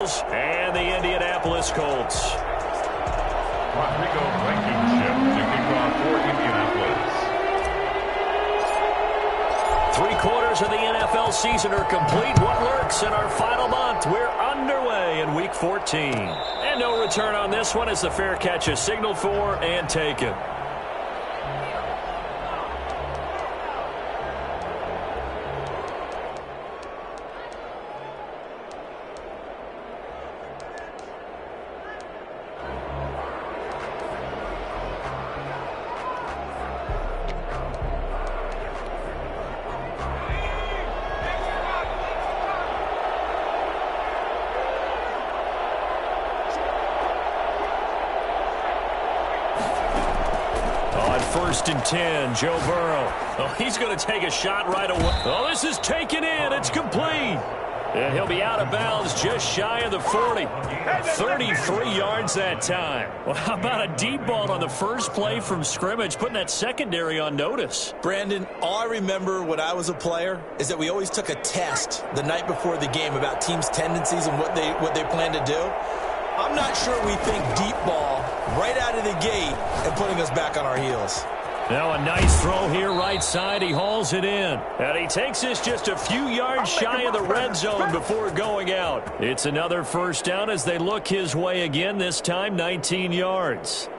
And the Indianapolis Colts. Rodrigo Blankenship to kick off for Indianapolis. 3/4 of the NFL season are complete. What lurks in our final month? We're underway in Week 14. And no return on this one as the fair catch is signaled for and taken. First and 10, Joe Burrow. Oh, he's going to take a shot right away. Oh, this is taken in. It's complete. And he'll be out of bounds just shy of the 40. 33 yards that time. Well, how about a deep ball on the first play from scrimmage, putting that secondary on notice? Brandon, all I remember when I was a player is that we always took a test the night before the game about teams' tendencies and what they plan to do. I'm not sure we think deep ball right out of the gate and putting us back on our heels. Now a nice throw here right side. He hauls it in. And he takes this just a few yards shy of the red zone before going out. It's another first down as they look his way again, this time 19 yards.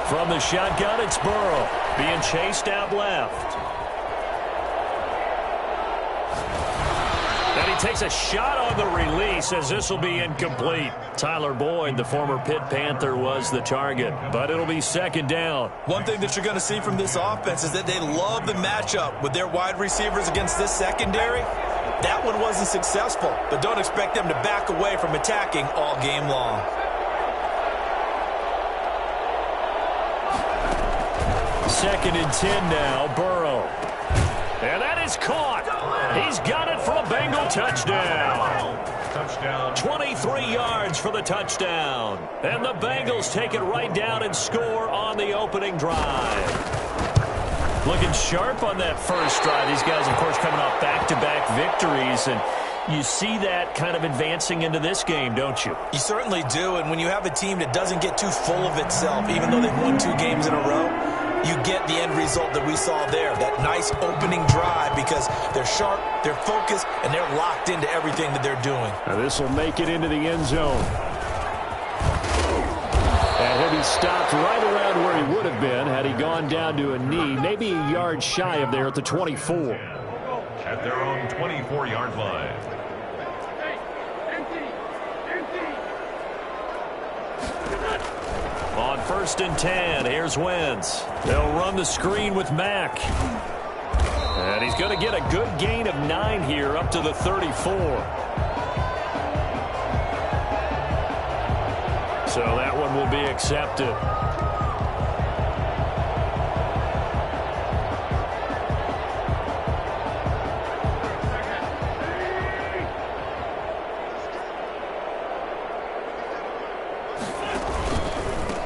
From the shotgun, it's Burrow being chased out left. And he takes a shot on the release as this will be incomplete. Tyler Boyd, the former Pitt Panther, was the target, but it'll be second down. One thing that you're going to see from this offense is that they love the matchup with their wide receivers against this secondary. That one wasn't successful, but don't expect them to back away from attacking all game long. Second and 10 now, Burrow. And that is caught. He's got it for a Bengal touchdown. Touchdown. 23 yards for the touchdown. And the Bengals take it right down and score on the opening drive. Looking sharp on that first drive. These guys, of course, coming off back-to-back victories. And you see that kind of advancing into this game, don't you? You certainly do. And when you have a team that doesn't get too full of itself, even though they've won 2 games in a row, you get the end result that we saw there, that nice opening drive, because they're sharp, they're focused, and they're locked into everything that they're doing. Now this will make it into the end zone. And he'll be stopped right around where he would have been had he gone down to a knee, maybe a yard shy of there at the 24. At their own 24-yard line. On first and 10, here's Wentz. They'll run the screen with Mack. And he's going to get a good gain of 9 here up to the 34. So that one will be accepted.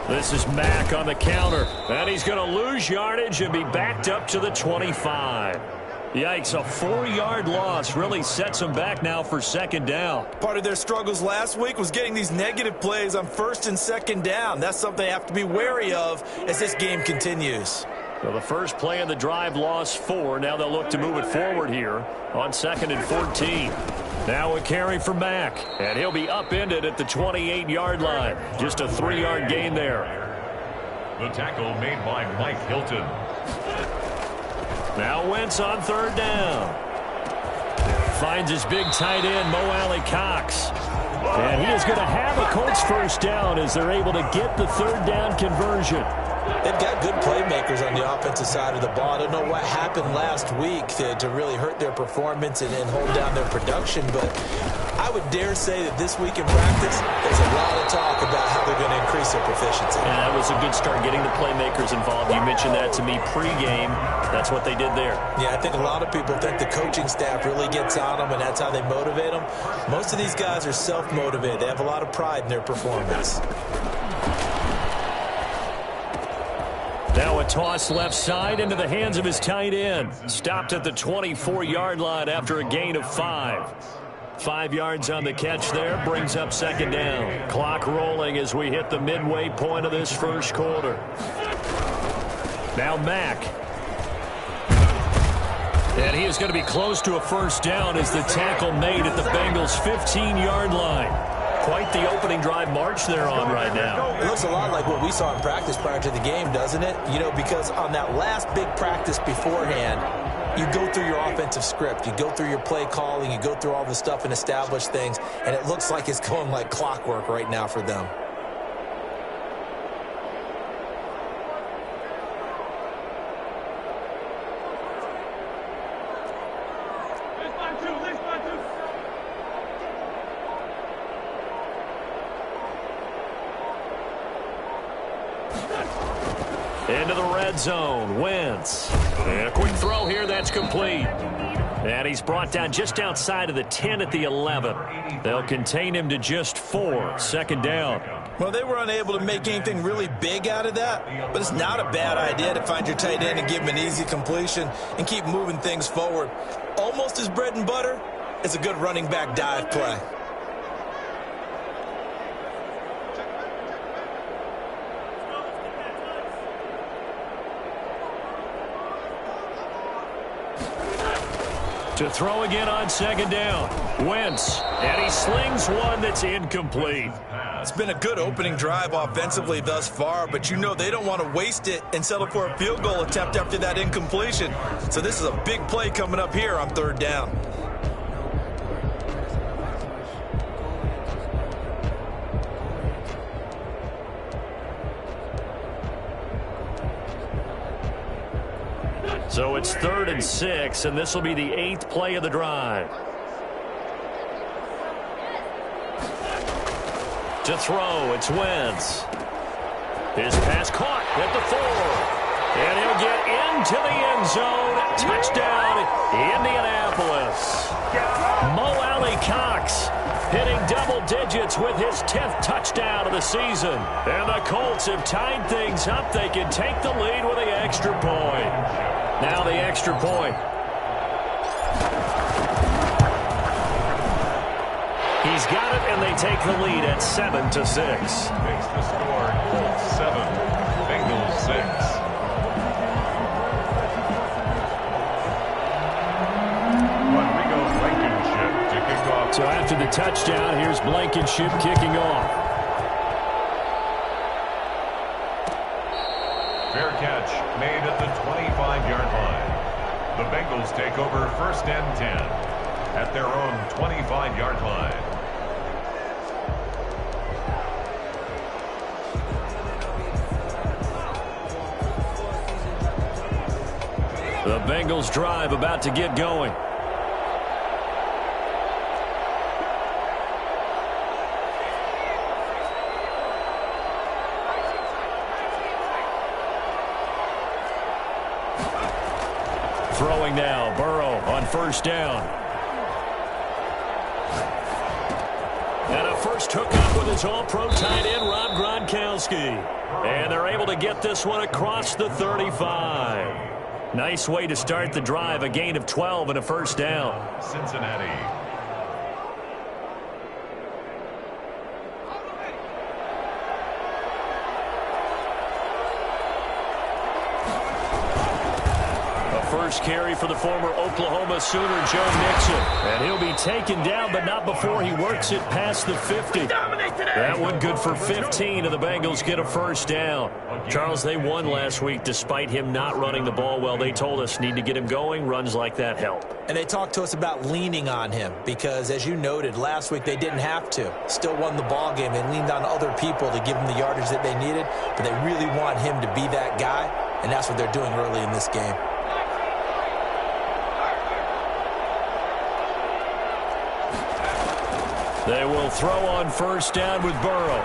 This is Mack on the counter, and he's going to lose yardage and be backed up to the 25. Yikes, a 4-yard loss really sets them back now for second down. Part of their struggles last week was getting these negative plays on first and second down. That's something they have to be wary of as this game continues. Well, the first play of the drive lost 4. Now they'll look to move it forward here on second and 14. Now a carry for Mack, and he'll be upended at the 28-yard line. Just a 3-yard gain there. The tackle made by Mike Hilton. Now Wentz on third down. Finds his big tight end, Mo Alley Cox. And he is going to have a Colts first down as they're able to get the third down conversion. They've got good playmakers on the offensive side of the ball. I don't know what happened last week to really hurt their performance and hold down their production, but I would dare say that this week in practice, there's a lot of talk about how they're going to increase their proficiency. And that was a good start, getting the playmakers involved. You mentioned that to me pregame. That's what they did there. Yeah, I think a lot of people think the coaching staff really gets on them, and that's how they motivate them. Most of these guys are self-motivated. They have a lot of pride in their performance. Now a toss left side into the hands of his tight end. Stopped at the 24-yard line after a gain of 5. 5 yards on the catch there, brings up second down. Clock rolling as we hit the midway point of this first quarter. Now Mack. And he is going to be close to a first down as the tackle made at the Bengals' 15-yard line. Quite the opening drive march they're on right now. It looks a lot like what we saw in practice prior to the game, doesn't it? You know, because on that last big practice beforehand, you go through your offensive script. You go through your play calling. You go through all the stuff and establish things. And it looks like it's going like clockwork right now for them. Into the red zone, Wentz. And a quick throw here, that's complete. And he's brought down just outside of the 10 at the 11. They'll contain him to just 4, second down. Well, they were unable to make anything really big out of that, but it's not a bad idea to find your tight end and give him an easy completion and keep moving things forward. Almost his bread and butter is a good running back dive play. To throw again on second down. Wentz, and he slings one that's incomplete. It's been a good opening drive offensively thus far, but you know they don't want to waste it and settle for a field goal attempt after that incompletion. So this is a big play coming up here on third down. So it's 3rd and 6, and this will be the 8th play of the drive. To throw, it's Wentz. His pass caught at the 4. And he'll get into the end zone. Touchdown, Indianapolis. Mo Alley Cox hitting double digits with his 10th touchdown of the season. And the Colts have tied things up. They can take the lead with the extra point. Now the extra point. He's got it, and they take the lead at 7-6. Makes the score Colts 7, Bengals 6. Rodrigo Blankenship to kick off. So after the touchdown, here's Blankenship kicking off. Fair catch made at the 25-yard line. The Bengals take over 1st and 10 at their own 25-yard line. The Bengals drive about to get going. Throwing now, Burrow on 1st down. And a first hookup with his all-pro tight end, Rob Gronkowski. And they're able to get this one across the 35. Nice way to start the drive, a gain of 12 and a first down. Cincinnati. First carry for the former Oklahoma Sooner, Joe Mixon. And he'll be taken down, but not before he works it past the 50. That one good for 15, and the Bengals get a first down. Charles, they won last week despite him not running the ball well. They told us need to get him going. Runs like that help. And they talked to us about leaning on him because, as you noted, last week they didn't have to. Still won the ball game. They leaned on other people to give them the yardage that they needed, but they really want him to be that guy, and that's what they're doing early in this game. They will throw on 1st down with Burrow.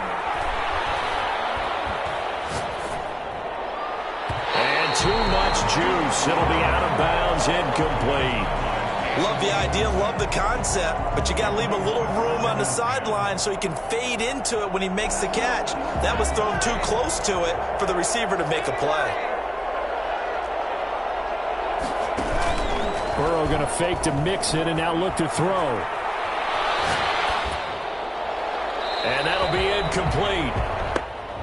And too much juice. It'll be out of bounds, incomplete. Love the idea, love the concept, but you got to leave a little room on the sideline so he can fade into it when he makes the catch. That was thrown too close to it for the receiver to make a play. Burrow going to fake to mix it and now look to throw. And that'll be incomplete.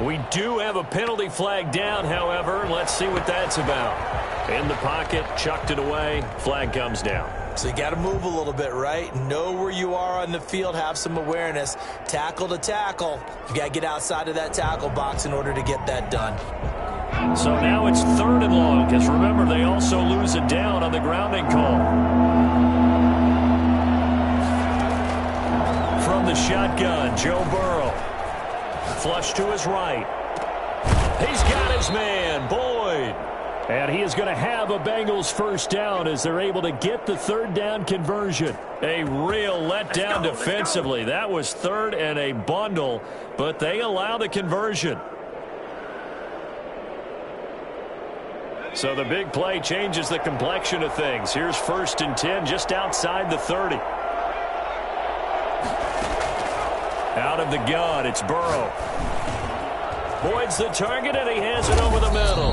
We do have a penalty flag down, however. Let's see what that's about. In the pocket, chucked it away. Flag comes down. So you got to move a little bit, right? Know where you are on the field. Have some awareness. Tackle to tackle. You got to get outside of that tackle box in order to get that done. So now it's 3rd and long, because remember, they also lose it down on the grounding call. From the shotgun, Joe Burrow. Flush to his right. He's got his man, Boyd. And he is going to have a Bengals first down as they're able to get the 3rd down conversion. A real letdown defensively. That was 3rd and a bundle, but they allow the conversion. So the big play changes the complexion of things. Here's 1st and 10 just outside the 30. Out of the gun, it's Burrow. Boyd's the target, and he has it over the middle.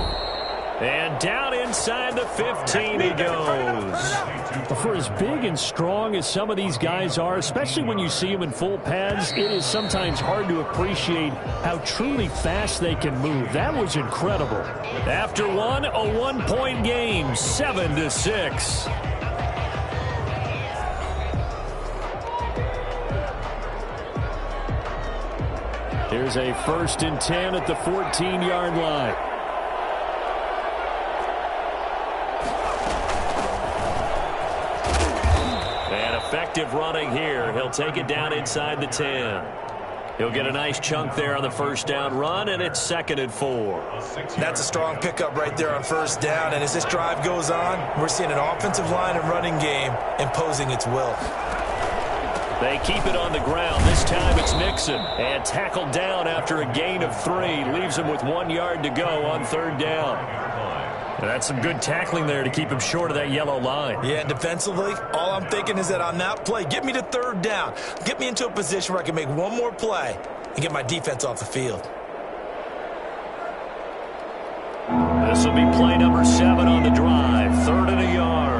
And down inside the 15 he goes. For as big and strong as some of these guys are, especially when you see them in full pads, it is sometimes hard to appreciate how truly fast they can move. That was incredible. After one, a 1-point game, 7-6. Here's a 1st and 10 at the 14-yard line. And effective running here. He'll take it down inside the 10. He'll get a nice chunk there on the 1st down run, and it's 2nd and 4. That's a strong pickup right there on 1st down. And as this drive goes on, we're seeing an offensive line and running game imposing its will. They keep it on the ground. This time it's Mixon. And tackled down after a gain of 3. Leaves him with 1 yard to go on 3rd down. And that's some good tackling there to keep him short of that yellow line. Yeah, and defensively, all I'm thinking is that on that play, get me to 3rd down. Get me into a position where I can make one more play and get my defense off the field. This will be play number 7 on the drive. 3rd and a yard.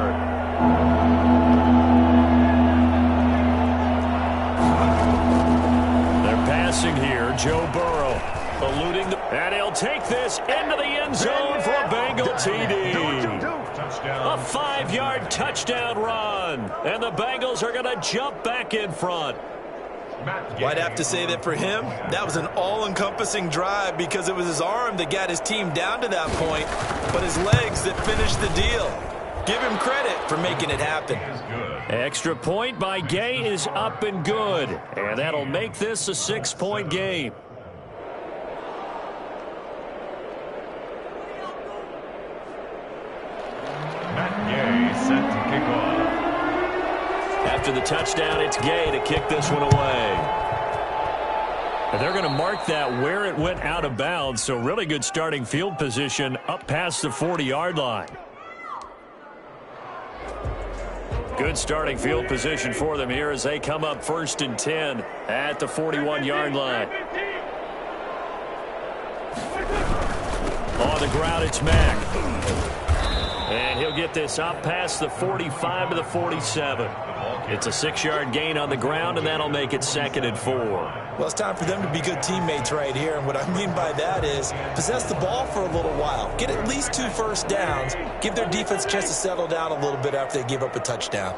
Here, Joe Burrow eluding and he'll take this into the end zone for a Bengal TD. A 5-yard touchdown run, and the Bengals are going to jump back in front. Well, I'd have to say that for him, that was an all-encompassing drive because it was his arm that got his team down to that point, but his legs that finished the deal. Give him credit for making it happen. Extra point by Gay is up and good. And that'll make this a 6-point game. Matt Gay set to kick off. After the touchdown, it's Gay to kick this one away. And they're going to mark that where it went out of bounds. So really good starting field position up past the 40-yard line. Good starting field position for them here as they come up 1st and 10 at the 41-yard line. On the ground, it's Mack. And he'll get this up past the 45 to the 47. It's a 6-yard gain on the ground, and that'll make it 2nd and 4. Well, it's time for them to be good teammates right here. And what I mean by that is possess the ball for a little while. Get at least 2 first downs. Give their defense a chance to settle down a little bit after they give up a touchdown.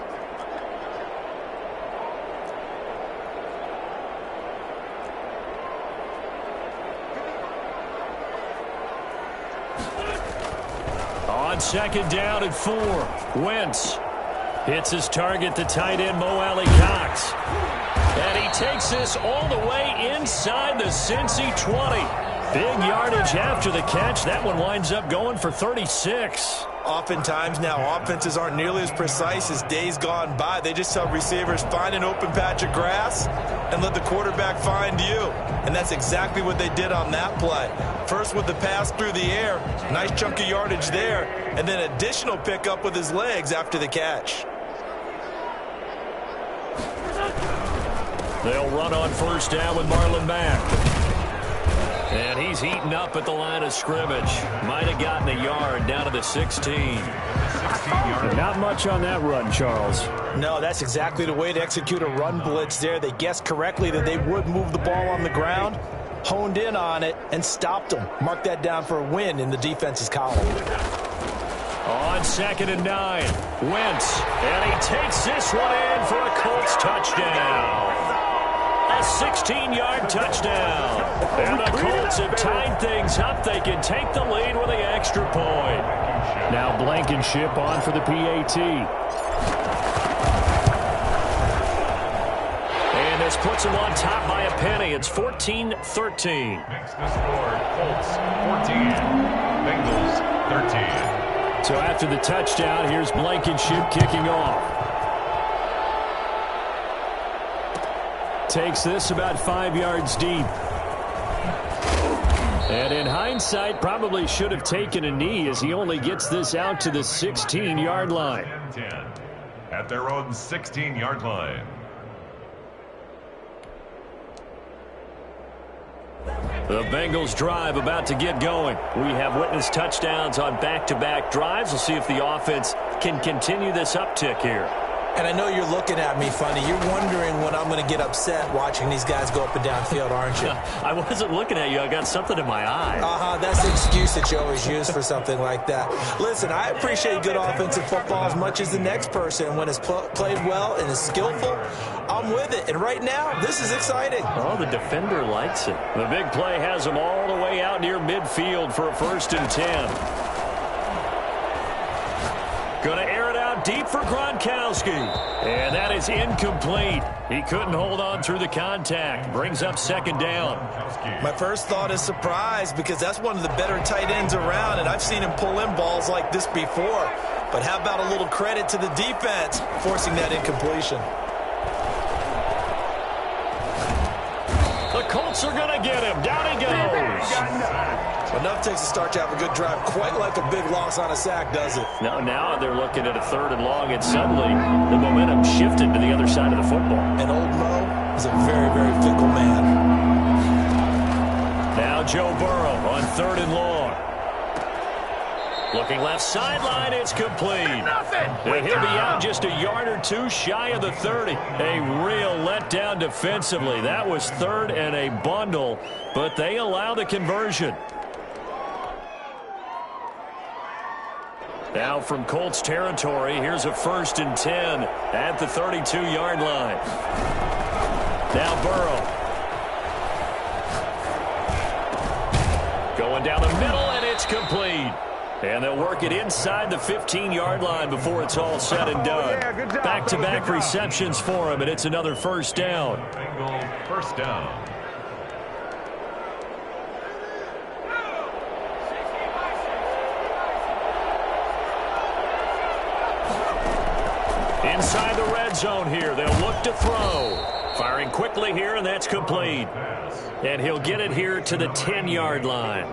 On 2nd down and 4, Wentz hits his target, the tight end, Mo Alley Cox. And he takes this all the way inside the Cincy 20. Big yardage after the catch. That one winds up going for 36. Oftentimes now, offenses aren't nearly as precise as days gone by. They just tell receivers, find an open patch of grass and let the quarterback find you. And that's exactly what they did on that play. First with the pass through the air, nice chunk of yardage there, and then additional pickup with his legs after the catch. They'll run on 1st down with Marlon Mack. And he's heating up at the line of scrimmage. Might have gotten a yard down to the 16. And Not much on that run, Charles. No, that's exactly the way to execute a run blitz there. They guessed correctly that they would move the ball on the ground, honed in on it, and stopped them. Mark that down for a win in the defense's column. On 2nd and 9, Wentz, and he takes this one in for a Colts touchdown. A 16-yard touchdown. And the Colts have tied things up. They can take the lead with the extra point. Now Blankenship on for the PAT. And this puts them on top by a penny. It's 14-13. Makes the score Colts 14, Bengals 13. So after the touchdown, here's Blankenship kicking off. Takes this about 5 yards deep. And in hindsight, probably should have taken a knee as he only gets this out to the 16-yard line. 10 at their own 16-yard line. The Bengals drive about to get going. We have witnessed touchdowns on back-to-back drives. We'll see if the offense can continue this uptick here. And I know you're looking at me funny. You're wondering when I'm going to get upset watching these guys go up and down field, aren't you? I wasn't looking at you. I got something in my eye. That's the excuse that you always use for something like that. Listen, I appreciate good offensive football as much as the next person. When it's played well and is skillful, I'm with it. And right now, this is exciting. Oh, the defender likes it. The big play has them all the way out near midfield for a 1st and 10. Going to air it out deep for Gronkowski. And that is incomplete. He couldn't hold on through the contact. Brings up 2nd down. My first thought is surprise because that's one of the better tight ends around, and I've seen him pull in balls like this before. But how about a little credit to the defense forcing that incompletion? The Colts are going to get him. Down he goes. Enough takes a start to have a good drive, quite like a big loss on a sack, does it? Now they're looking at a 3rd and long, and suddenly the momentum shifted to the other side of the football. And old Mo is a very, very fickle man. Now Joe Burrow on 3rd and long. Looking left sideline, it's complete. And he'll be out just a yard or two shy of the 30. A real letdown defensively. That was 3rd and a bundle, but they allow the conversion. Now from Colts territory, here's a 1st and 10 at the 32-yard line. Now Burrow. Going down the middle, and it's complete. And they'll work it inside the 15-yard line before it's all said and done. Back-to-back receptions for him, and it's another 1st down. Bengal 1st down. Inside the red zone here, they'll look to throw. Firing quickly here, and that's complete. And he'll get it here to the 10-yard line.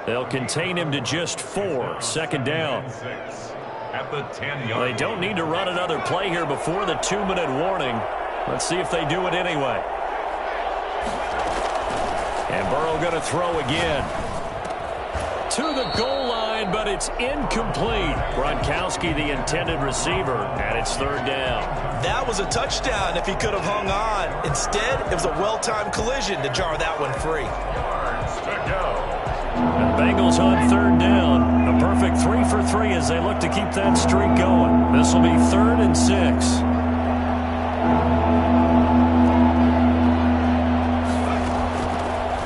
They'll contain him to just 4. 2nd down. At the 10-yard. They don't need to run another play here before the 2-minute warning. Let's see if they do it anyway. And Burrow going to throw again. To the goal line, but it's incomplete. Gronkowski, the intended receiver, and it's 3rd down. That was a touchdown if he could have hung on. Instead, it was a well-timed collision to jar that one free. Yards to go. The Bengals on 3rd down. A perfect 3 for 3 as they look to keep that streak going. This will be 3rd and 6.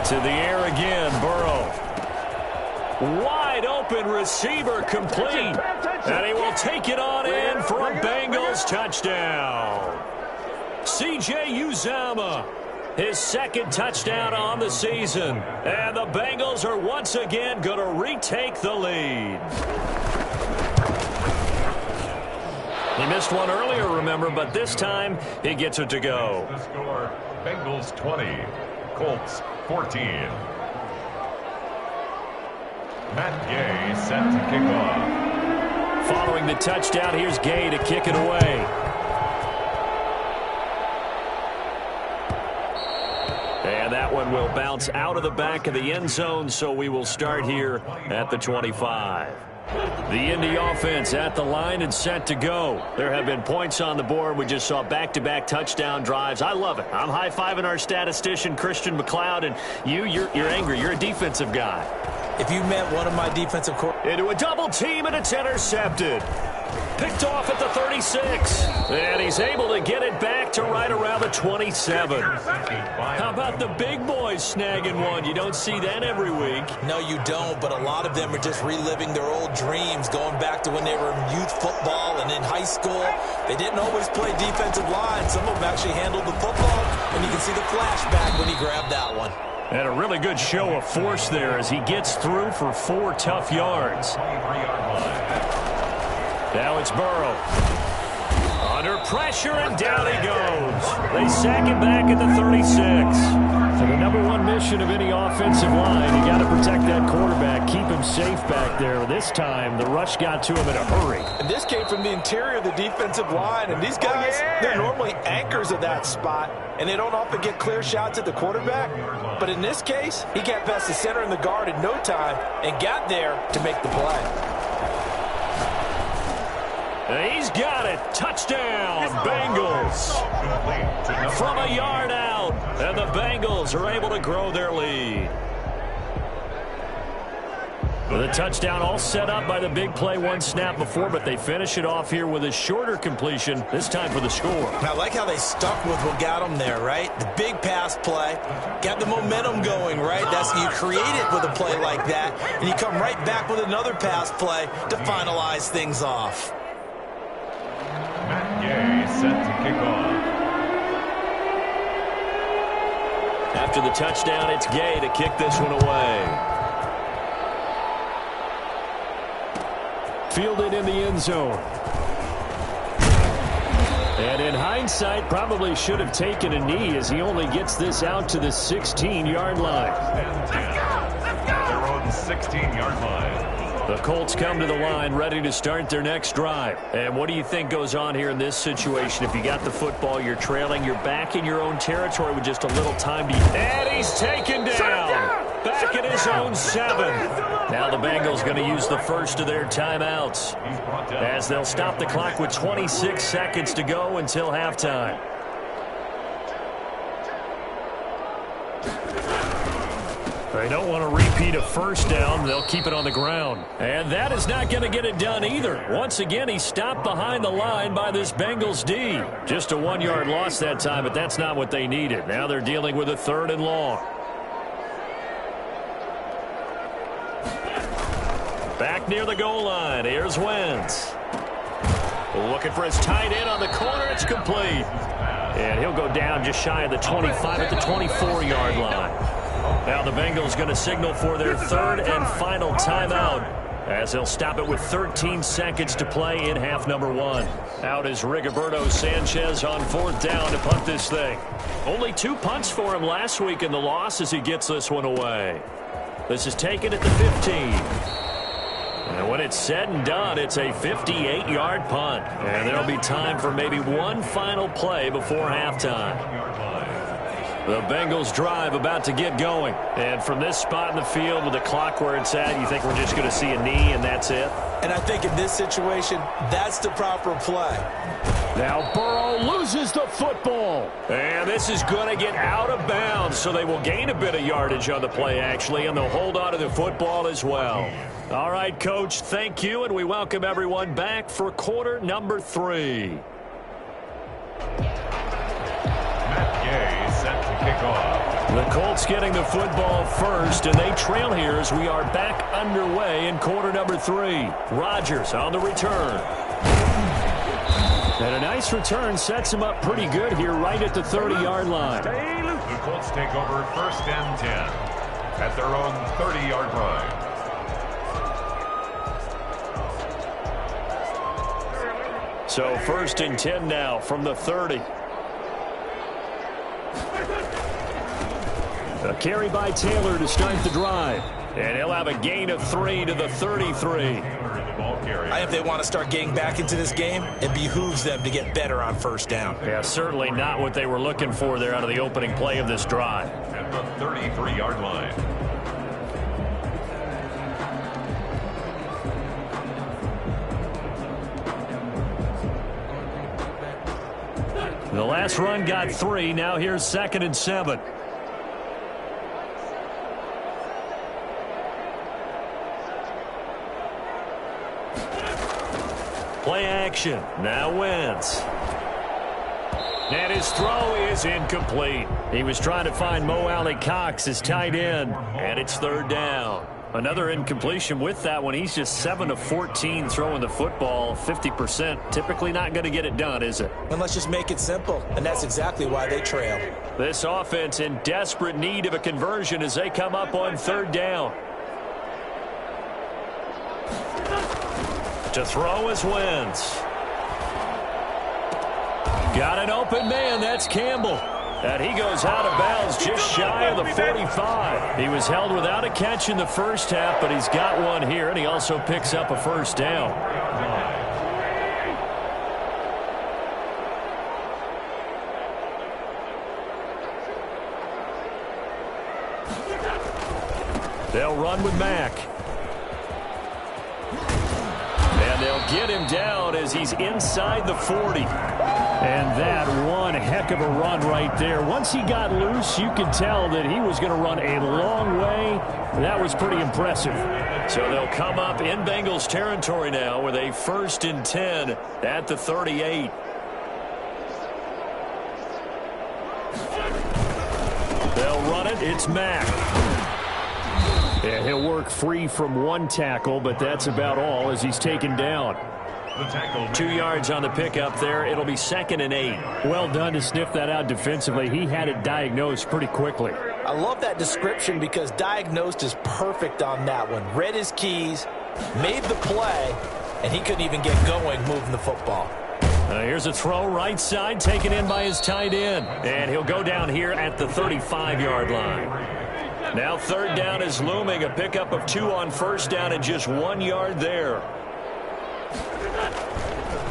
To the air again, Burrow. Wide open receiver complete. And he will take it on in for a Bengals touchdown. C.J. Uzomah. His 2nd touchdown on the season. And the Bengals are once again going to retake the lead. He missed one earlier, remember, but this time he gets it to go. The score, Bengals 20, Colts 14. Matt Gay set to kick off. Following the touchdown, here's Gay to kick it away. And that one will bounce out of the back of the end zone, so we will start here at the 25. The Indy offense at the line and set to go. There have been points on the board. We just saw back-to-back touchdown drives. I love it. I'm high-fiving our statistician, Christian McLeod, and you're angry. You're a defensive guy. If you met one of my defensive into a double team, and it's intercepted. Picked off at the 36. And he's able to get it back to right around the 27. How about the big boys snagging one? You don't see that every week. No, you don't, but a lot of them are just reliving their old dreams, going back to when they were in youth football and in high school. They didn't always play defensive line. Some of them actually handled the football, and you can see the flashback when he grabbed that one. And a really good show of force there as he gets through for 4 tough yards. Now it's Burrow. Under pressure, and down he goes. They sack him back at the 36. So the number one mission of any offensive line, you got to protect that quarterback, keep him safe back there. This time, the rush got to him in a hurry. And this came from the interior of the defensive line. And these guys, they're normally anchors of that spot, and they don't often get clear shots at the quarterback. But in this case, he got past the center and the guard in no time and got there to make the play. He's got it. Touchdown, Bengals. From a yard out. And the Bengals are able to grow their lead. The touchdown all set up by the big play one snap before, but they finish it off here with a shorter completion, this time for the score. I like how they stuck with what got them there, right? The big pass play, got the momentum going, right? That's you create it with a play like that, and you come right back with another pass play to finalize things off. Set to kick off. After the touchdown, it's Gay to kick this one away. Fielded in the end zone. And in hindsight, probably should have taken a knee as he only gets this out to the 16-yard line. Let's go! Their own 16-yard line. The Colts come to the line ready to start their next drive. And what do you think goes on here in this situation? If you got the football, you're trailing, you're back in your own territory with just a little time to... And he's taken down. Back at his own 7. Now the Bengals going to use the first of their timeouts as they'll stop the clock with 26 seconds to go until halftime. They don't want to repeat a first down. They'll keep it on the ground. And that is not going to get it done either. Once again, he's stopped behind the line by this Bengals D. Just a 1-yard loss that time, but that's not what they needed. Now they're dealing with a 3rd and long. Back near the goal line. Here's Wentz. Looking for his tight end on the corner. It's complete. And he'll go down just shy of the 25 at the 24-yard line. Now the Bengals going to signal for their 3rd and final timeout as they'll stop it with 13 seconds to play in half number 1. Out is Rigoberto Sanchez on 4th down to punt this thing. Only 2 punts for him last week in the loss as he gets this one away. This is taken at the 15. And when it's said and done, it's a 58-yard punt. And there'll be time for maybe one final play before halftime. The Bengals drive about to get going. And from this spot in the field with the clock where it's at, you think we're just going to see a knee and that's it? And I think in this situation, that's the proper play. Now Burrow loses the football. And this is going to get out of bounds, so they will gain a bit of yardage on the play, actually, and they'll hold on to the football as well. All right, Coach, thank you, and we welcome everyone back for quarter number 3. Set to kick off. The Colts getting the football first, and they trail here as we are back underway in quarter number 3. Rodgers on the return. And a nice return sets him up pretty good here right at the 30-yard line. The Colts take over 1st and 10 at their own 30-yard line. So 1st and 10 now from the 30. A carry by Taylor to start the drive. And he'll have a gain of 3 to the 33. If they want to start getting back into this game, it behooves them to get better on 1st down. Yeah, certainly not what they were looking for there out of the opening play of this drive. At the 33-yard line. The last run got 3. Now here's 2nd and 7. Play action. Now Wentz. And his throw is incomplete. He was trying to find Mo Alley-Cox, his tight end, and it's 3rd down. Another incompletion with that one. He's just 7 of 14 throwing the football, 50%. Typically not going to get it done, is it? And let's just make it simple, and that's exactly why they trail. This offense in desperate need of a conversion as they come up on 3rd down. To throw is Wentz. Got an open man. That's Campbell. And he goes out of bounds just shy of the 45. He was held without a catch in the first half, but he's got one here, and he also picks up a 1st down. They'll run with Mack. And they'll get him down as he's inside the 40. And that one heck of a run right there. Once he got loose, you could tell that he was going to run a long way. That was pretty impressive. So they'll come up in Bengals territory now with a 1st and 10 at the 38. They'll run it. It's Mack. Yeah, he'll work free from one tackle, but that's about all as he's taken down. 2 yards on the pickup there. It'll be 2nd and 8. Well done to sniff that out defensively. He had it diagnosed pretty quickly. I love that description because diagnosed is perfect on that one. Read his keys, made the play, and he couldn't even get going moving the football. Here's a throw right side taken in by his tight end. And he'll go down here at the 35-yard line. Now 3rd down is looming. A pickup of 2 on 1st down and just 1 yard there.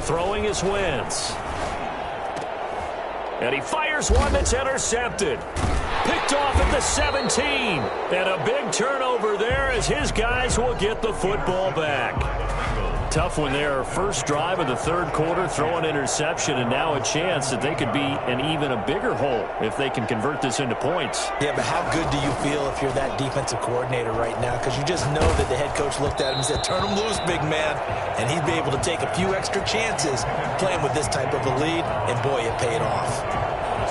Throwing is Wentz. And he fires one that's intercepted. Picked off at the 17. And a big turnover there as his guys will get the football back. Tough one there. First drive of the 3rd quarter, throw an interception, and now a chance that they could be in even a bigger hole if they can convert this into points. Yeah, but how good do you feel if you're that defensive coordinator right now? Because you just know that the head coach looked at him and said, turn him loose, big man. And he'd be able to take a few extra chances playing with this type of a lead, and boy, it paid off.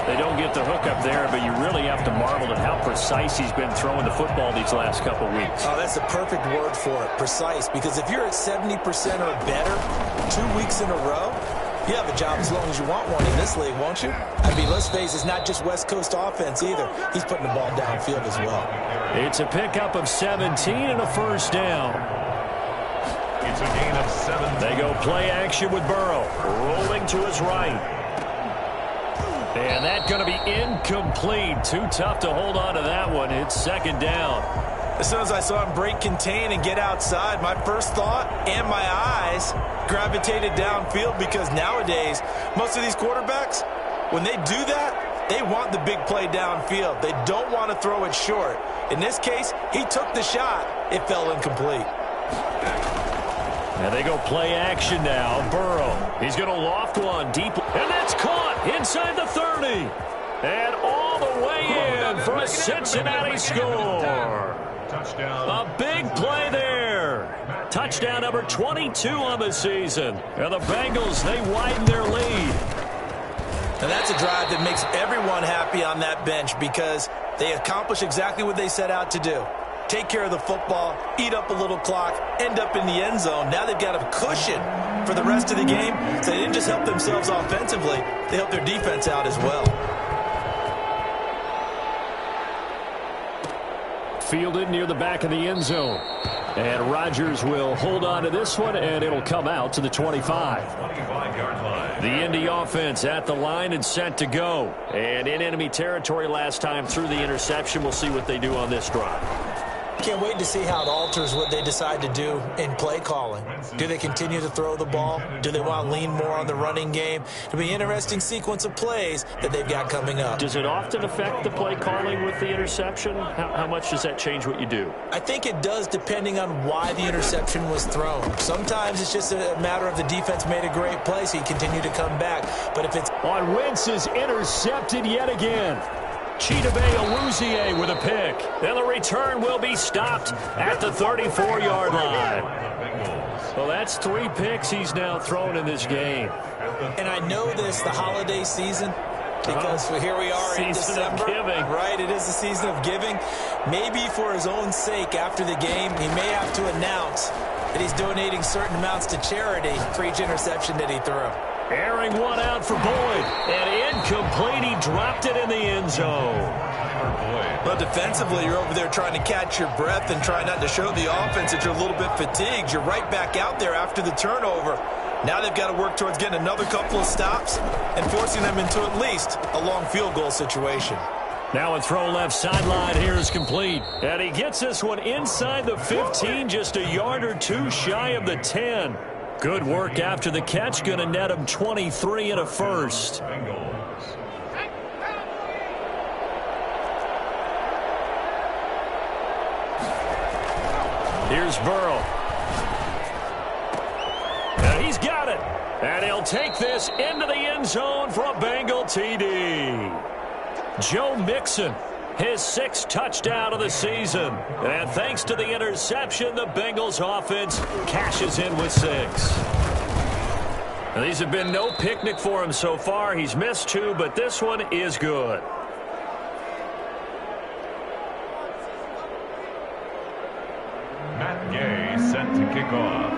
They don't get the hook up there, but you really have to marvel at how precise he's been throwing the football these last couple weeks. Oh, that's the perfect word for it, precise. Because if you're at 70% or better 2 weeks in a row, you have a job as long as you want one in this league, won't you? I mean, let's face it, it's not just West Coast offense either. He's putting the ball downfield as well. It's a pickup of 17 and a 1st down. It's a gain of 7. They go play action with Burrow, rolling to his right. And that's going to be incomplete. Too tough to hold on to that one. It's 2nd down. As soon as I saw him break contain and get outside, my first thought and my eyes gravitated downfield because nowadays, most of these quarterbacks, when they do that, they want the big play downfield. They don't want to throw it short. In this case, he took the shot. It fell incomplete. And they go play action now. Burrow. He's going to loft one deep. And that's caught inside the 30. And all the way in for a Cincinnati score. Touchdown. A big play there. Touchdown number 22 on the season. And the Bengals, they widen their lead. And that's a drive that makes everyone happy on that bench because they accomplish exactly what they set out to do. Take care of the football, eat up a little clock, end up in the end zone. Now they've got a cushion for the rest of the game. So they didn't just help themselves offensively, they helped their defense out as well. Fielded near the back of the end zone. And Rodgers will hold on to this one, and it'll come out to the 25. 25-yard line. The Indy offense at the line and set to go. And in enemy territory last time through the interception. We'll see what they do on this drive. Can't wait to see how it alters what they decide to do in play calling. Do they continue to throw the ball? Do they want to lean more on the running game? It'll be an interesting sequence of plays that they've got coming up. Does it often affect the play calling with the interception? How much does that change what you do? I think it does, depending on why the interception was thrown. Sometimes it's just a matter of the defense made a great play, so you continue to come back. But if it's on Wentz is intercepted yet again. Chidobe Awuzie with a pick. And the return will be stopped at the 34-yard line. Well, that's 3 picks he's now thrown in this game. And I know this, the holiday season, because here we are in December. Right, it is the season of giving. Maybe for his own sake, after the game, he may have to announce that he's donating certain amounts to charity for each interception that he threw. Airing one out for Boyd. And incomplete. He dropped it in the end zone. Well, defensively, you're over there trying to catch your breath and try not to show the offense that you're a little bit fatigued. You're right back out there after the turnover. Now they've got to work towards getting another couple of stops and forcing them into at least a long field goal situation. Now a throw left sideline here is complete. And he gets this one inside the 15, just a yard or two shy of the 10. Good work after the catch. Going to net him 23 and a first. Here's Burrow. And he's got it. And he'll take this into the end zone for a Bengal TD. Joe Mixon, his 6th touchdown of the season. And thanks to the interception, the Bengals offense cashes in with 6. Now, these have been no picnic for him so far. He's missed 2, but this one is good. Matt Gay set to kick off.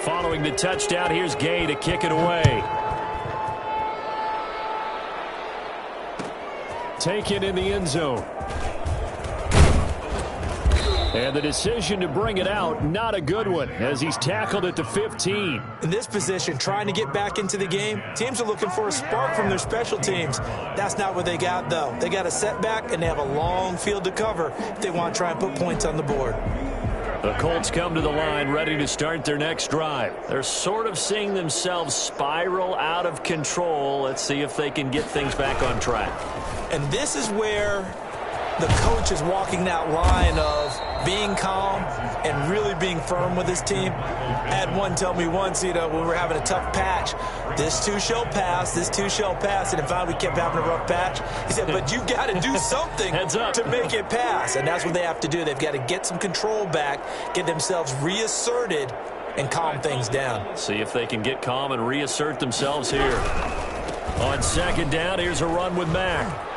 Following the touchdown, here's Gay to kick it away. Taken in the end zone. And the decision to bring it out, not a good one, as he's tackled at the 15. In this position, trying to get back into the game, teams are looking for a spark from their special teams. That's not what they got, though. They got a setback, and they have a long field to cover if they want to try and put points on the board. The Colts come to the line ready to start their next drive. They're sort of seeing themselves spiral out of control. Let's see if they can get things back on track. And this is where the coach is walking that line of being calm and really being firm with his team. I had one tell me once, when we were having a tough patch, this too shall pass, this too shall pass, and in fact we kept having a rough patch. He said, but you got to do something to make it pass, and that's what they have to do. They've got to get some control back, get themselves reasserted, and calm things down. See if they can get calm and reassert themselves here. On 2nd down, here's a run with Mack.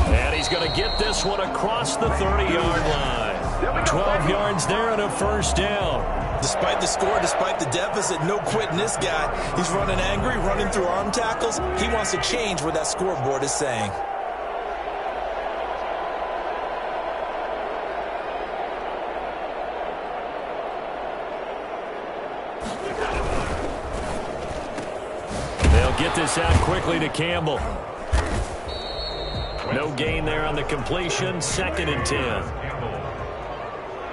And he's going to get this one across the 30-yard line. 12 yards there and a first down. Despite the score, despite the deficit, no quitting this guy. He's running angry, running through arm tackles. He wants to change what that scoreboard is saying. They'll get this out quickly to Campbell. No gain there on the completion. 2nd and 10.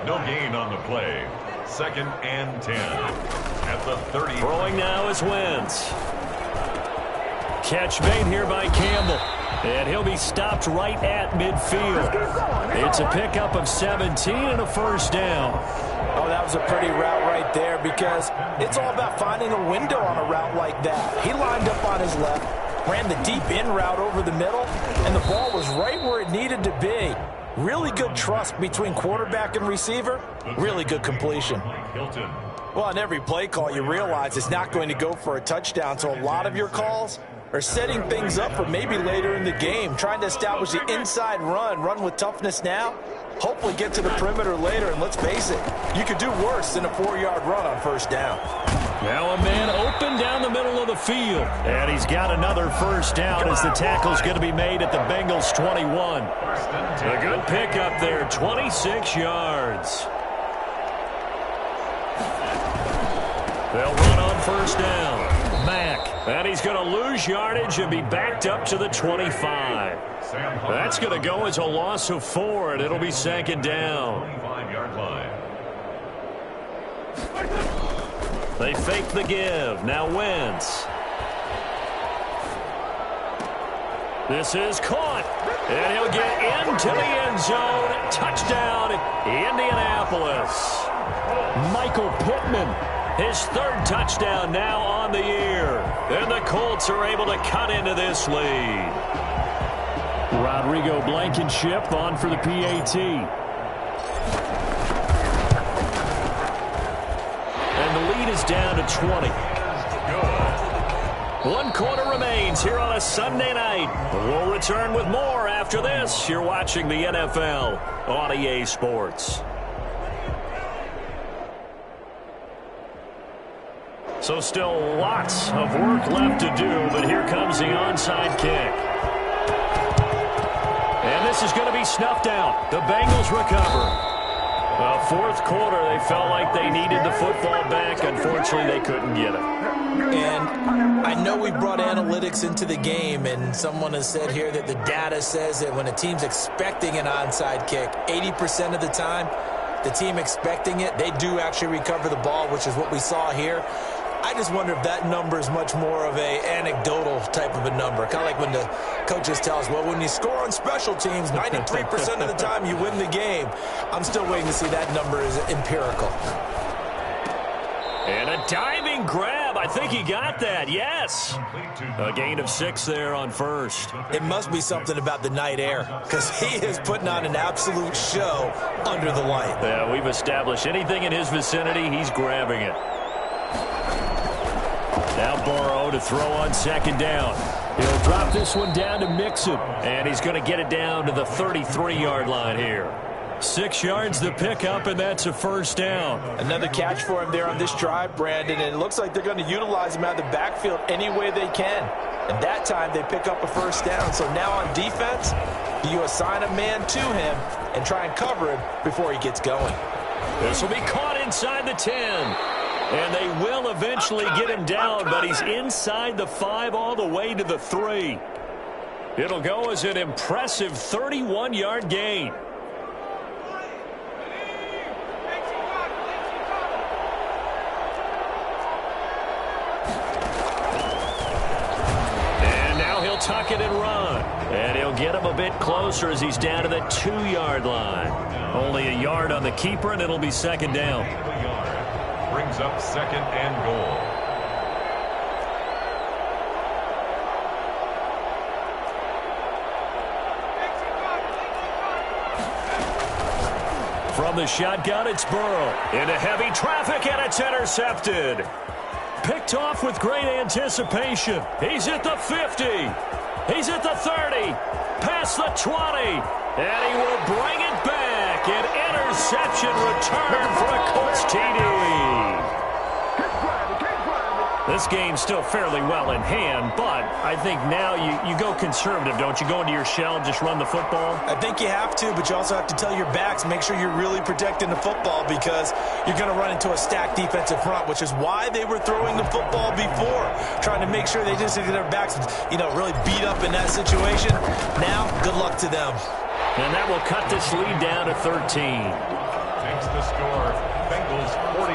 No gain on the play. 2nd and 10. At the 30. Throwing now is Wentz. Catch made here by Campbell. And he'll be stopped right at midfield. It's a pickup of 17 and a first down. Oh, that was a pretty route right there because it's all about finding a window on a route like that. He lined up on his left, ran the deep in route over the middle, and the ball was right where it needed to be. Really good trust between quarterback and receiver. Really good completion. Well, on every play call, you realize it's not going to go for a touchdown, so a lot of your calls are setting things up for maybe later in the game, trying to establish the inside run with toughness now, hopefully get to the perimeter later, and let's face it, you could do worse than a 4-yard run on first down. Now a man open down the middle of the field, and he's got another first down as the tackle's going to be made at the Bengals' 21. A good pickup there, 26 yards. They'll run on first down. back. And he's going to lose yardage and be backed up to the 25. That's going to go as a loss of 4, and it'll be second down. 25-yard line. They fake the give. Now Wentz. This is caught. And he'll get into the end zone. Touchdown, Indianapolis. Michael Pittman. His 3rd touchdown now on the year. And the Colts are able to cut into this lead. Rodrigo Blankenship on for the PAT. And the lead is down to 20. 1 quarter remains here on a Sunday night. We'll return with more after this. You're watching the NFL on EA Sports. So still lots of work left to do, but here comes the onside kick. And this is going to be snuffed out. The Bengals recover. Fourth quarter, they felt like they needed the football back. Unfortunately, they couldn't get it. And I know we brought analytics into the game, and someone has said here that the data says that when a team's expecting an onside kick, 80% of the time, the team expecting it, they do actually recover the ball, which is what we saw here. I just wonder if that number is much more of a anecdotal type of a number. Kind of like when the coaches tell us, well, when you score on special teams, 93% of the time you win the game. I'm still waiting to see that number is empirical. And a diving grab. I think he got that. Yes. A gain of 6 there on first. It must be something about the night air, because he is putting on an absolute show under the light. Yeah, we've established anything in his vicinity, he's grabbing it. Now Burrow to throw on second down. He'll drop this one down to Mixon. And he's going to get it down to the 33-yard line here. 6 yards to pick up, and that's a first down. Another catch for him there on this drive, Brandon, and it looks like they're going to utilize him out of the backfield any way they can. And that time they pick up a first down. So now on defense, you assign a man to him and try and cover him before he gets going. This will be caught inside the 10. And they will eventually get him down, but he's inside the 5 all the way to the 3. It'll go as an impressive 31-yard gain. And now he'll tuck it and run. And he'll get him a bit closer as he's down to the 2-yard line. Only a yard on the keeper, and it'll be second down. Brings up second and goal. From the shotgun, it's Burrow. Into heavy traffic, and it's intercepted. Picked off with great anticipation. He's at the 50. He's at the 30. Past the 20. And he will bring it back. An interception return for a Colts TD. This game's still fairly well in hand, but I think now you go conservative, don't you? Go into your shell and just run the football? I think you have to, but you also have to tell your backs, make sure you're really protecting the football, because you're going to run into a stacked defensive front, which is why they were throwing the football before, trying to make sure they just get their backs, really beat up in that situation. Now, good luck to them. And that will cut this lead down to 13. Takes the score. Bengals 41,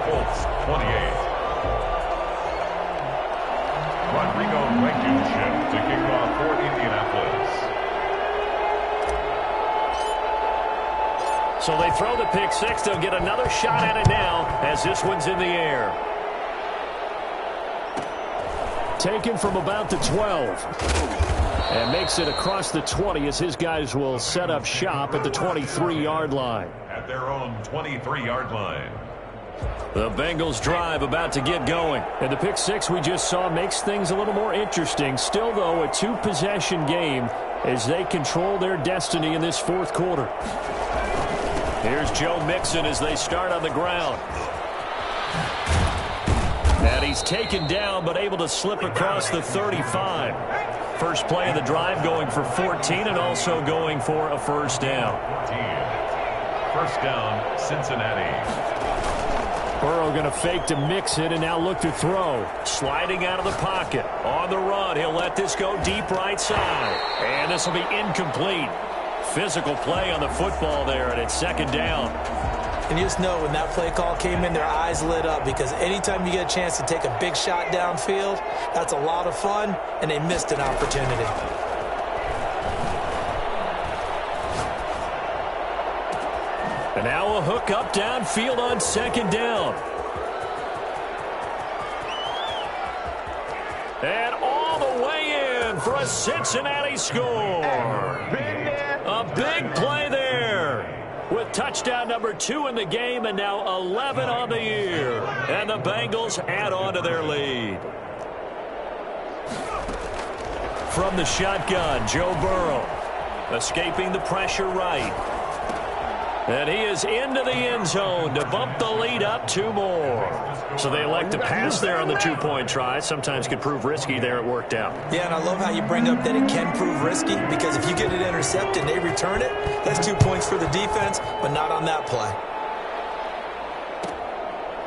Colts 28. Rodrigo Blankenship to kick off for Indianapolis. So they throw the pick 6. They'll get another shot at it now as this one's in the air. Taken from about the 12. And makes it across the 20 as his guys will set up shop at the 23-yard line. At their own 23-yard line. The Bengals drive about to get going. And the pick 6 we just saw makes things a little more interesting. Still, though, a 2-possession game as they control their destiny in this fourth quarter. Here's Joe Mixon as they start on the ground. And he's taken down but able to slip across the 35. First play of the drive going for 14 and also going for a first down. 14. First down, Cincinnati. Burrow going to fake to mix it and now look to throw. Sliding out of the pocket. On the run, he'll let this go deep right side. And this will be incomplete. Physical play on the football there, and it's second down. And you just know when that play call came in, their eyes lit up, because anytime you get a chance to take a big shot downfield, that's a lot of fun, and they missed an opportunity. And now a hook up downfield on second down. And all the way in for a Cincinnati score. A big play there. With touchdown number 2 in the game and now 11 on the year. And the Bengals add on to their lead. From the shotgun, Joe Burrow. Escaping the pressure right. And he is into the end zone to bump the lead up 2 more. So they elect to pass there on the 2-point try. Sometimes could prove risky. There it worked out. Yeah, and I love how you bring up that it can prove risky, because if you get it intercepted and they return it, that's 2 points for the defense, but not on that play.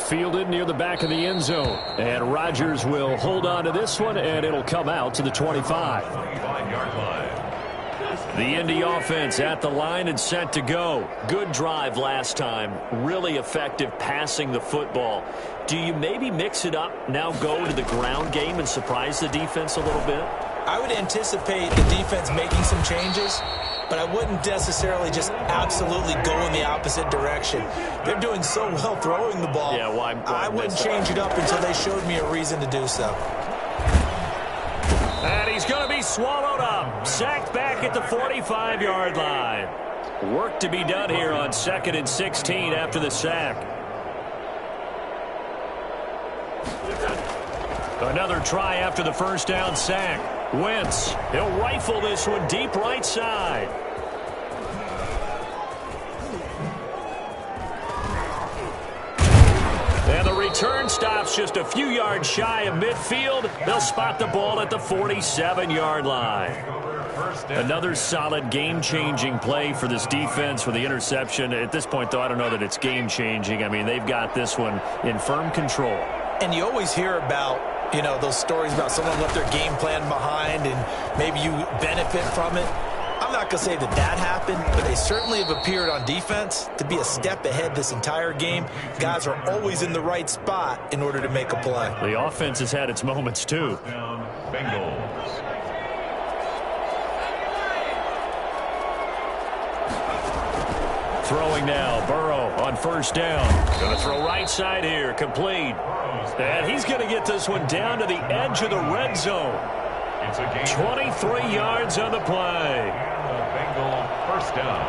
Fielded near the back of the end zone. And Rodgers will hold on to this one, and it'll come out to the 25. 25-yard line. The Indy offense at the line and set to go. Good drive last time. Really effective passing the football. Do you maybe mix it up, now go to the ground game and surprise the defense a little bit? I would anticipate the defense making some changes, but I wouldn't necessarily just absolutely go in the opposite direction. They're doing so well throwing the ball. Yeah, why I wouldn't change it up until they showed me a reason to do so. And he's going to be swallowed up. Sacked back at the 45-yard line. Work to be done here on 2nd and 16 after the sack. Another try after the first down sack. Wentz, he'll rifle this one deep right side. And the return stops just a few yards shy of midfield. They'll spot the ball at the 47-yard line. Another solid game-changing play for this defense with the interception. At this point, though, I don't know that it's game-changing. I mean, they've got this one in firm control. And you always hear about, you know, those stories about someone left their game plan behind and maybe you benefit from it. I'm not going to say that that happened, but they certainly have appeared on defense to be a step ahead this entire game. Guys are always in the right spot in order to make a play. The offense has had its moments, too. Bengals. Throwing now, Burrow on first down. Going to throw right side here, complete. And he's going to get this one down to the edge of the red zone. 23 yards on the play. Bengal first down.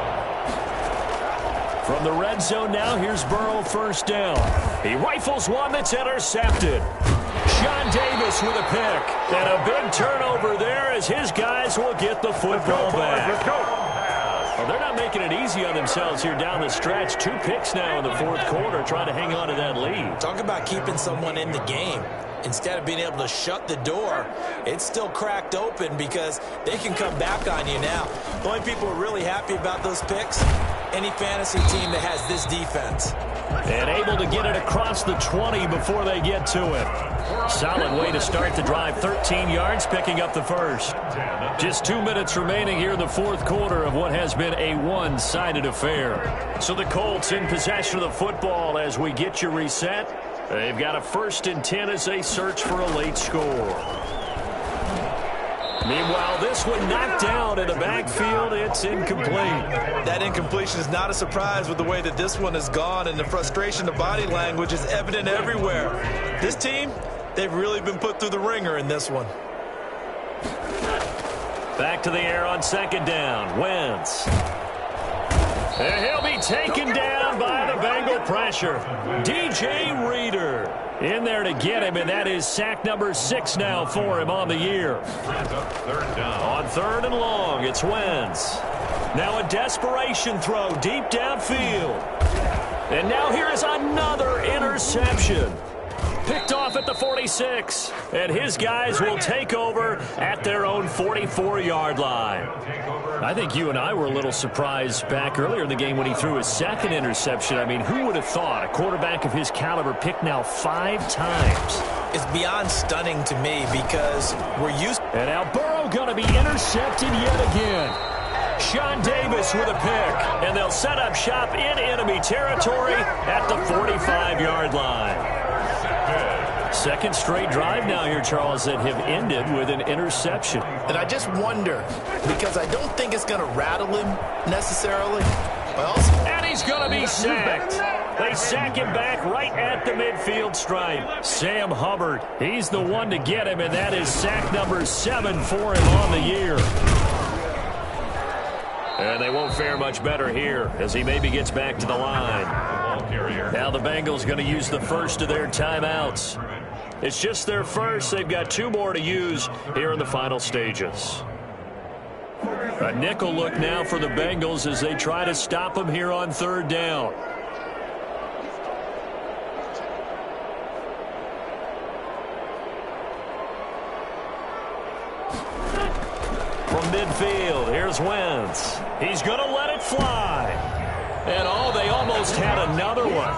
From the red zone now, here's Burrow first down. He rifles one that's intercepted. John Davis with a pick. And a big turnover there as his guys will get the football back. Let's go. Well, they're not making it easy on themselves here down the stretch. 2 picks now in the 4th quarter, trying to hang on to that lead. Talk about keeping someone in the game. Instead of being able to shut the door, it's still cracked open because they can come back on you now. The only people who are really happy about those picks, any fantasy team that has this defense. And able to get it across the 20 before they get to it. Solid way to start the drive. 13 yards, picking up the first. Just 2 minutes remaining here in the 4th quarter of what has been a one-sided affair. So the Colts in possession of the football as we get you reset. They've got a 1st and 10 as they search for a late score. Meanwhile, this one knocked down in the backfield. It's incomplete. That incompletion is not a surprise with the way that this one has gone, and the frustration of body language is evident everywhere. This team, they've really been put through the ringer in this one. Back to the air on 2nd down. Wentz. And he'll be taken down by the Bengal pressure. DJ Reader in there to get him, and that is sack number 6 now for him on the year. Third down. On 3rd and long, it's Wentz. Now a desperation throw deep downfield. And now here is another interception. Picked off at the 46. And his guys will take over at their own 44-yard line. I think you and I were a little surprised back earlier in the game when he threw his second interception. I mean, who would have thought a quarterback of his caliber picked now 5 times? It's beyond stunning to me because we're used. And now Burrow going to be intercepted yet again. Sean Davis with a pick, and they'll set up shop in enemy territory at the 45-yard line. Second straight drive now here, Charles, that have ended with an interception. And I just wonder, because I don't think it's going to rattle him necessarily. But also, and he's going to be sacked. They sack him back right at the midfield stripe. Sam Hubbard, he's the one to get him, and that is sack number 7 for him on the year. And they won't fare much better here as he maybe gets back to the line. Now the Bengals going to use the first of their timeouts. It's just their first. They've got 2 more to use here in the final stages. A nickel look now for the Bengals as they try to stop him here on 3rd down. From midfield, here's Wentz. He's going to let it fly. And they almost had another one.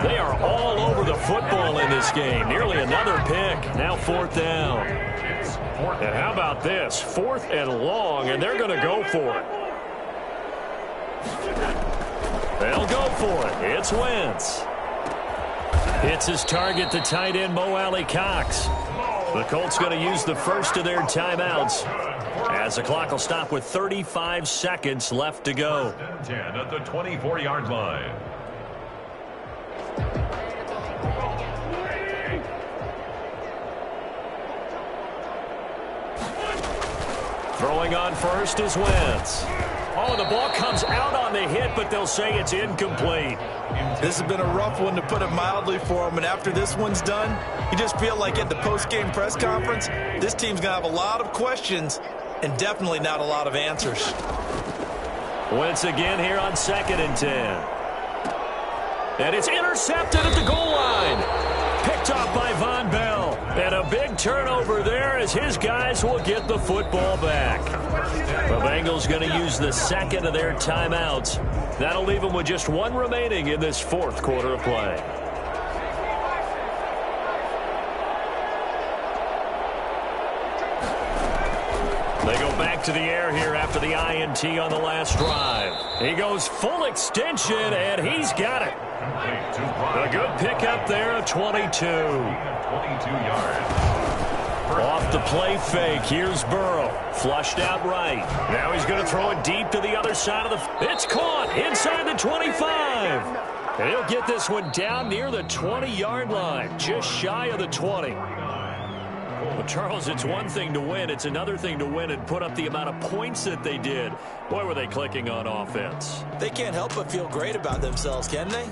They are all over the football in this game. Nearly another pick. Now 4th down. And how about this? 4th and long, and they're going to go for it. They'll go for it. It's Wentz. Hits his target, the tight end, Mo Alley Cox. The Colts going to use the first of their timeouts as the clock will stop with 35 seconds left to go. 10 at the 24-yard line. Throwing on first is Wentz. Oh, the ball comes out on the hit, but they'll say it's incomplete. this has been a rough one, to put it mildly, for him. And after this one's done, you just feel like at the post-game press conference, this team's going to have a lot of questions and definitely not a lot of answers. Wentz again here on 2nd and 10. And it's intercepted at the goal line. Picked off by Von Bell. And a big turnover there as his guys will get the football back. The Bengals going to use the second of their timeouts. That'll leave them with just 1 remaining in this 4th quarter of play. They go back to the air here after the INT on the last drive. He goes full extension, and he's got it. A good pickup there of 22. 22 yards. Off the play fake, here's Burrow. Flushed out right. Now he's going to throw it deep to the other side of the... It's caught inside the 25. And he'll get this one down near the 20-yard line, just shy of the 20. Well, Charles, it's one thing to win. It's another thing to win and put up the amount of points that they did. Boy, were they clicking on offense. They can't help but feel great about themselves, can they?